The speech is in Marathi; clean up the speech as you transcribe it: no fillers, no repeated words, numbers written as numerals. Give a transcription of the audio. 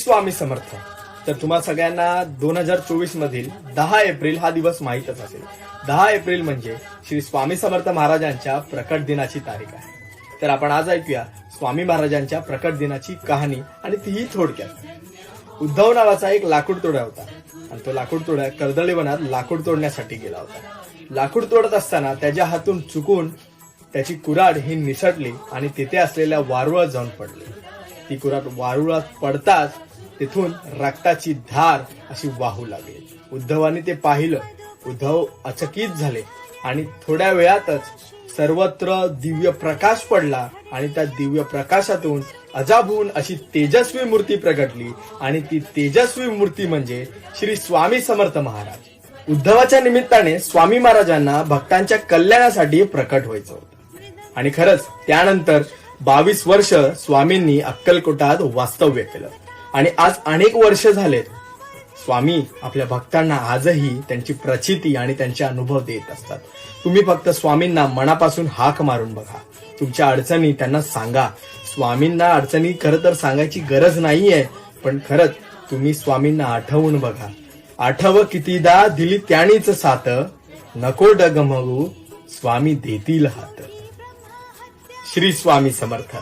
स्वामी समर्थ. तर तुम्हा सगळ्यांना 2024 मधील 10 एप्रिल हा दिवस माहीतच असेल. 10 एप्रिल म्हणजे श्री स्वामी समर्थ महाराजांच्या प्रकट दिनाची तारीख आहे. तर आपण आज ऐकूया स्वामी महाराजांच्या प्रकट दिनाची कहाणी, आणि तीही थोडक्यात. उद्धव नावाचा एक लाकूड तोड्या होता, आणि तो लाकूड तोड्या कर्दळी वनात लाकूड तोडण्यासाठी गेला होता. लाकूड तोडत असताना त्याच्या हातून चुकून त्याची कुऱ्हाड ही निसटली आणि तिथे असलेल्या वारुळात जाऊन पडली. ती कुऱ्हाड वारुळात पडताच तिथून रक्ताची धार अशी वाहू लागली. उद्धवाने ते पाहिलं. उद्धव अचकित झाले आणि थोड्या वेळातच सर्वत्र दिव्य प्रकाश पडला, आणि त्या दिव्य प्रकाशातून अजाबून अशी तेजस्वी मूर्ती प्रगटली, आणि ती तेजस्वी मूर्ती म्हणजे श्री स्वामी समर्थ महाराज. उद्धवाच्या निमित्ताने स्वामी महाराजांना भक्तांच्या कल्याणासाठी प्रकट व्हायचं होतं, आणि खरंच त्यानंतर 22 वर्ष स्वामींनी अक्कलकोटात वास्तव्य केलं, आणि आज अनेक वर्ष झालेत. स्वामी आपल्या भक्तांना आजही त्यांची प्रचिती आणि त्यांचे अनुभव देत असतात. तुम्ही फक्त स्वामींना मनापासून हाक मारून बघा. तुमच्या अडचणी त्यांना सांगा. स्वामींना अडचणी खरं तर सांगायची गरज नाहीये, पण खरंच तुम्ही स्वामींना आठवून बघा. आठव कितीदा दिली त्यानीच साथ, नको डगमगू स्वामी देतील हात. श्री स्वामी समर्थ.